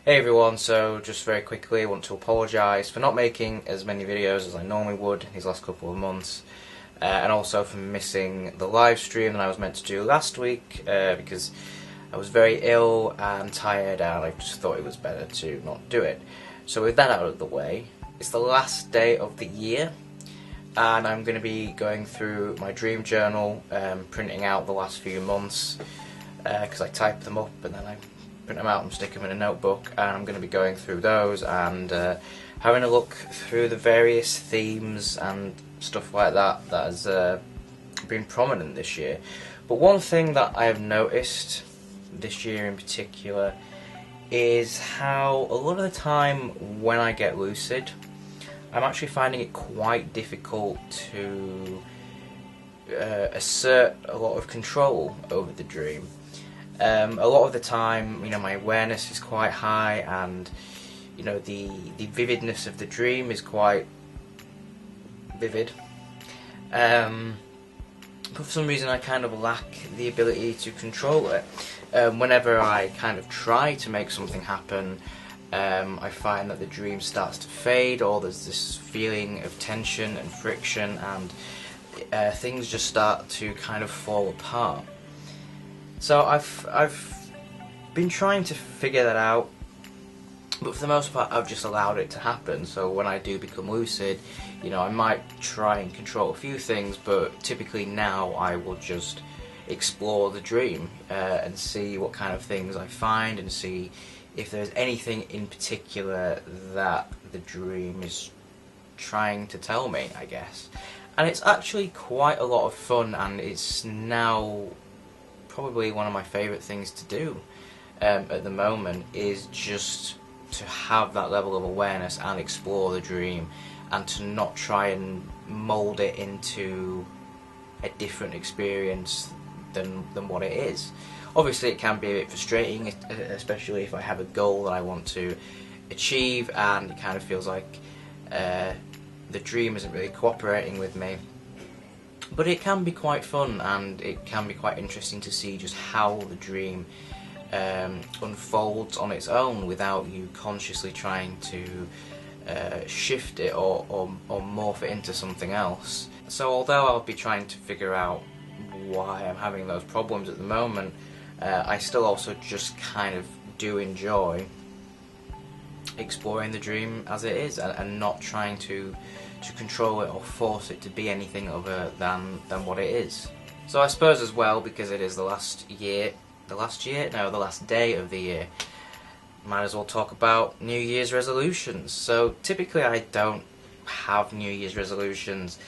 Hey everyone, so just very quickly I want to apologise for not making as many videos as I normally would these last couple of months, and also for missing the live stream that I was meant to do last week because I was very ill and tired and I just thought it was better to not do it. So with that out of the way, it's the last day of the year and I'm going to be going through my dream journal, printing out the last few months because I type them up and then I print them out and stick them in a notebook, and I'm going to be going through those and having a look through the various themes and stuff like that that has been prominent this year. But one thing that I have noticed this year in particular is how a lot of the time when I get lucid, I'm actually finding it quite difficult to assert a lot of control over the dream. A lot of the time, my awareness is quite high, and the vividness of the dream is quite vivid. But for some reason, I kind of lack the ability to control it. Whenever I kind of try to make something happen, I find that the dream starts to fade, or there's this feeling of tension and friction, and things just start to kind of fall apart. So I've been trying to figure that out, but for the most part I've just allowed it to happen. So when I do become lucid, I might try and control a few things, but typically now I will just explore the dream and see what kind of things I find, and see if there's anything in particular that the dream is trying to tell me, I guess. And it's actually quite a lot of fun, and it's now probably one of my favourite things to do at the moment, is just to have that level of awareness and explore the dream, and to not try and mould it into a different experience than what it is. Obviously it can be a bit frustrating, especially if I have a goal that I want to achieve and it kind of feels like the dream isn't really cooperating with me. But it can be quite fun, and it can be quite interesting to see just how the dream unfolds on its own without you consciously trying to shift it or morph it into something else. So although I'll be trying to figure out why I'm having those problems at the moment, I still also just kind of do enjoy exploring the dream as it is, and not trying to control it or force it to be anything other than what it is. So I suppose as well, because it is the last day of the year, might as well talk about New Year's resolutions. So typically I don't have New Year's resolutions.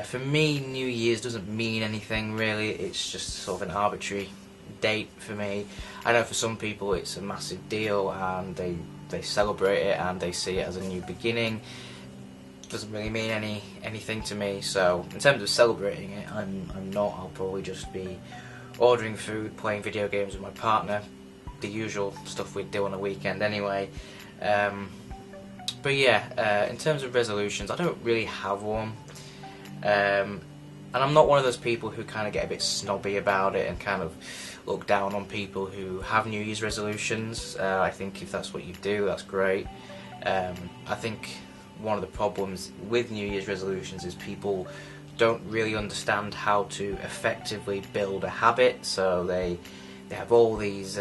For me, New Year's doesn't mean anything really, it's just sort of an arbitrary date for me. I know for some people it's a massive deal and they celebrate it and they see it as a new beginning. Doesn't really mean anything to me. So in terms of celebrating it, I'm not. I'll probably just be ordering food, playing video games with my partner, the usual stuff we'd do on a weekend anyway. But yeah, in terms of resolutions, I don't really have one, and I'm not one of those people who kind of get a bit snobby about it and kind of look down on people who have New Year's resolutions. I think if that's what you do, that's great. I think one of the problems with New Year's resolutions is people don't really understand how to effectively build a habit, so they have all these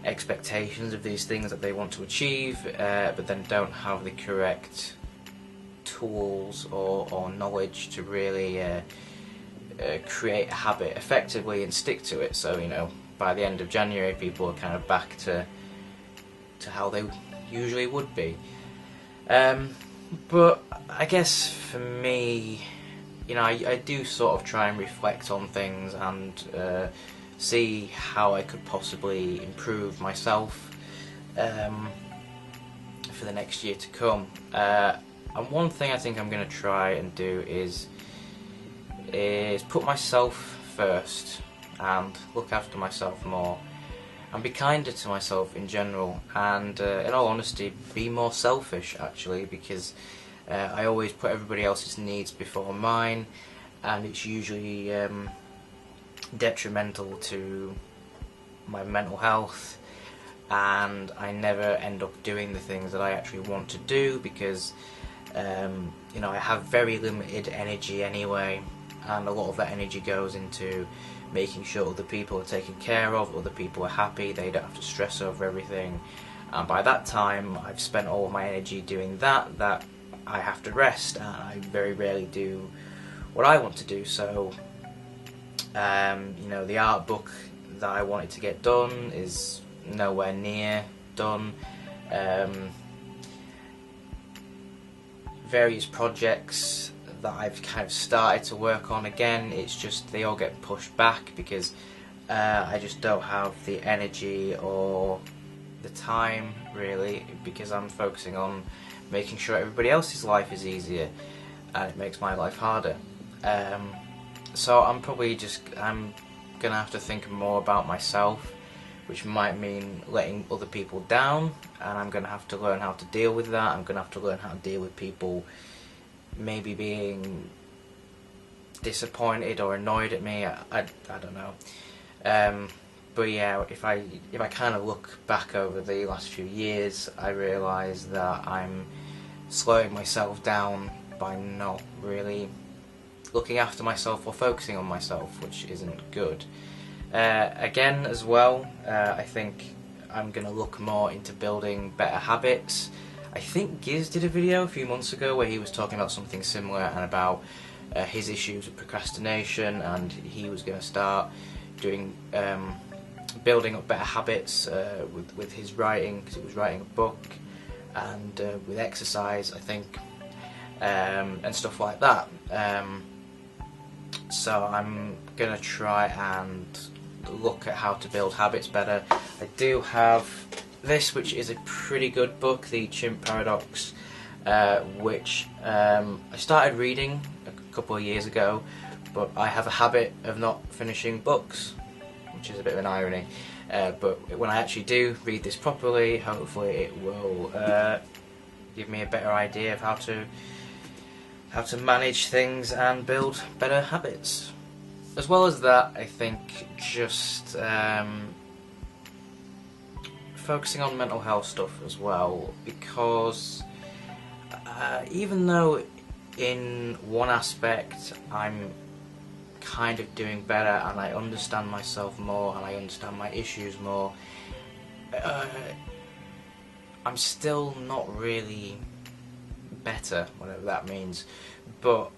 expectations of these things that they want to achieve, but then don't have the correct tools or knowledge to really create a habit effectively and stick to it. So by the end of January people are kind of back to how they usually would be. But I guess for me, I do sort of try and reflect on things and see how I could possibly improve myself for the next year to come. And one thing I think I'm going to try and do is put myself first and look after myself more, and be kinder to myself in general, and in all honesty be more selfish actually, because I always put everybody else's needs before mine, and it's usually detrimental to my mental health and I never end up doing the things that I actually want to do because you know, I have very limited energy anyway, and a lot of that energy goes into making sure other people are taken care of, other people are happy, they don't have to stress over everything, and by that time I've spent all of my energy doing that I have to rest, and I very rarely do what I want to do. So you know, the art book that I wanted to get done is nowhere near done. Various projects that I've kind of started to work on again, it's just they all get pushed back because I just don't have the energy or the time really, because I'm focusing on making sure everybody else's life is easier and it makes my life harder. So I'm gonna have to think more about myself, which might mean letting other people down, and I'm going to have to learn how to deal with that. I'm going to have to learn how to deal with people maybe being disappointed or annoyed at me. I don't know. But yeah, if I kind of look back over the last few years, I realise that I'm slowing myself down by not really looking after myself or focusing on myself, which isn't good. Again as well, I think I'm going to look more into building better habits. I think Giz did a video a few months ago where he was talking about something similar and about his issues with procrastination, and he was going to start doing building up better habits with his writing, because he was writing a book, and with exercise, I think, and stuff like that. So I'm going to try and look at how to build habits better. I do have this, which is a pretty good book, The Chimp Paradox, which I started reading a couple of years ago, but I have a habit of not finishing books, which is a bit of an irony. But when I actually do read this properly, hopefully it will give me a better idea of how to manage things and build better habits. As well as that, I think just focusing on mental health stuff as well, because even though in one aspect I'm kind of doing better and I understand myself more and I understand my issues more, I'm still not really better, whatever that means. But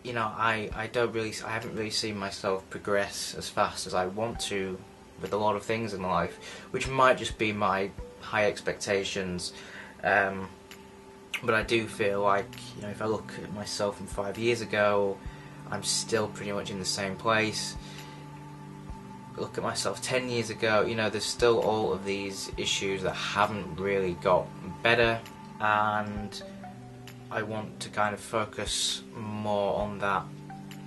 you know, I haven't really seen myself progress as fast as I want to with a lot of things in life, which might just be my high expectations. But I do feel like, you know, if I look at myself from 5 years ago, I'm still pretty much in the same place. Look at myself 10 years ago, you know, there's still all of these issues that haven't really got better, and I want to kind of focus more on that.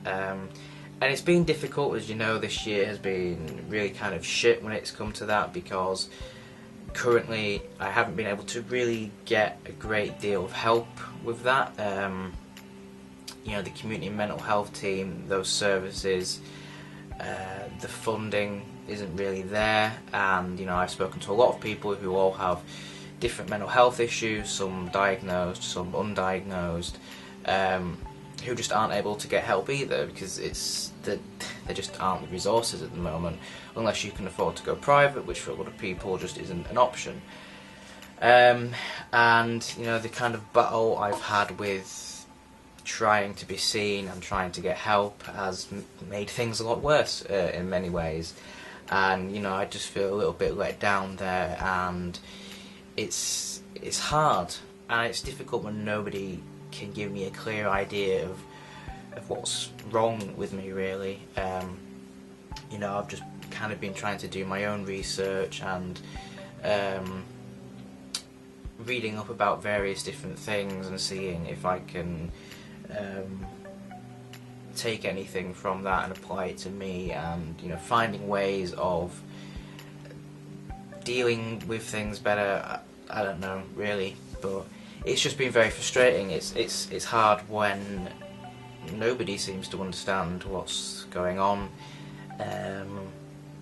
And it's been difficult, as you know. This year has been really kind of shit when it's come to that, because currently I haven't been able to really get a great deal of help with that. You know, the community mental health team, those services, the funding isn't really there, and you know, I've spoken to a lot of people who all have different mental health issues, some diagnosed, some undiagnosed, who just aren't able to get help either, because there just aren't the resources at the moment, unless you can afford to go private, which for a lot of people just isn't an option. And you know, the kind of battle I've had with trying to be seen and trying to get help has made things a lot worse in many ways, and you know, I just feel a little bit let down there, and it's hard, and it's difficult when nobody can give me a clear idea of what's wrong with me, really. You know, I've just kind of been trying to do my own research and reading up about various different things and seeing if I can take anything from that and apply it to me, and you know, finding ways of dealing with things better. I don't know really, but it's just been very frustrating. It's hard when nobody seems to understand what's going on,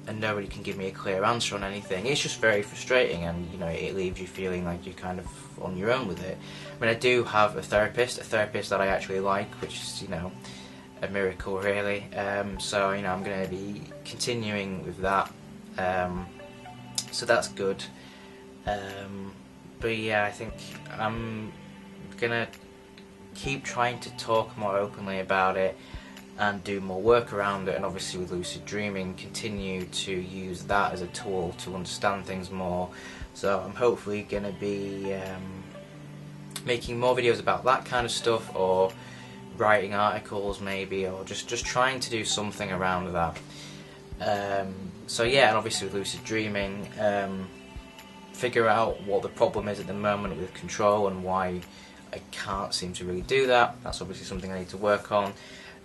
and nobody can give me a clear answer on anything. It's just very frustrating, and you know, it leaves you feeling like you're kind of on your own with it. I mean, I do have a therapist that I actually like, which is, you know, a miracle really. So you know, I'm going to be continuing with that. So that's good. But yeah, I think I'm gonna keep trying to talk more openly about it and do more work around it, and obviously with lucid dreaming continue to use that as a tool to understand things more. So I'm hopefully going to be making more videos about that kind of stuff, or writing articles maybe, or just trying to do something around that. So yeah, and obviously with lucid dreaming, figure out what the problem is at the moment with control and why I can't seem to really do that. That's obviously something I need to work on.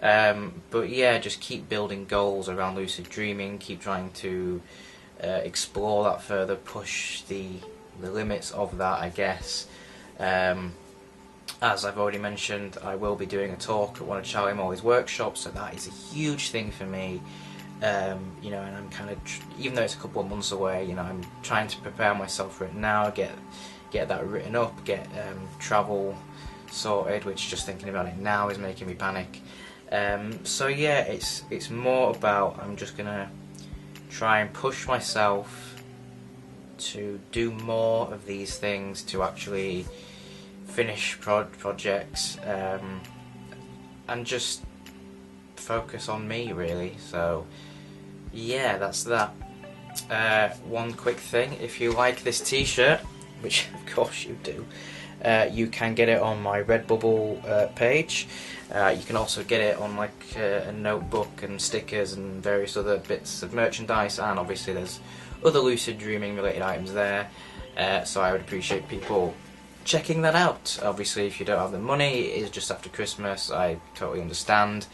But yeah, just keep building goals around lucid dreaming, keep trying to explore that further, push the limits of that, I guess. As I've already mentioned, I will be doing a talk at one of Charlie Morley's workshops, so that is a huge thing for me. You know, and I'm kind of, even though it's a couple of months away, you know, I'm trying to prepare myself for it now, get that written up, get travel sorted, which just thinking about it now is making me panic. So yeah, it's more about, I'm just gonna try and push myself to do more of these things, to actually finish projects, and just focus on me really. So yeah, that's that. One quick thing, if you like this t-shirt, which of course you do, you can get it on my Redbubble page. You can also get it on like a notebook and stickers and various other bits of merchandise, and obviously there's other lucid dreaming related items there. So I would appreciate people checking that out. Obviously if you don't have the money, it is just after Christmas, I totally understand.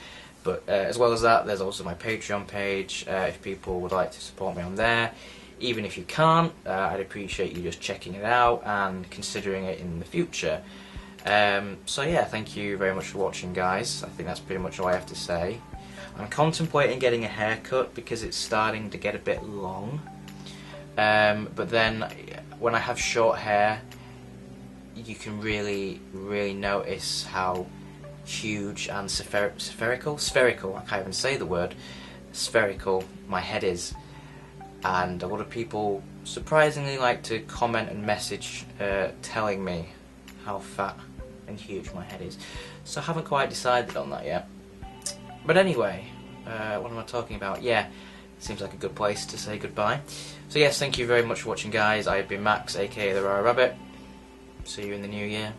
But as well as that, there's also my Patreon page, if people would like to support me on there. Even if you can't, I'd appreciate you just checking it out and considering it in the future. So yeah, thank you very much for watching, guys. I think that's pretty much all I have to say. I'm contemplating getting a haircut because it's starting to get a bit long. But then when I have short hair, you can really notice how huge and spherical, I can't even say the word, spherical my head is. And a lot of people surprisingly like to comment and message telling me how fat and huge my head is. So I haven't quite decided on that yet. But anyway, what am I talking about? Yeah, seems like a good place to say goodbye. So yes, thank you very much for watching, guys. I've been Max, aka TheRaRaRabbit. See you in the new year.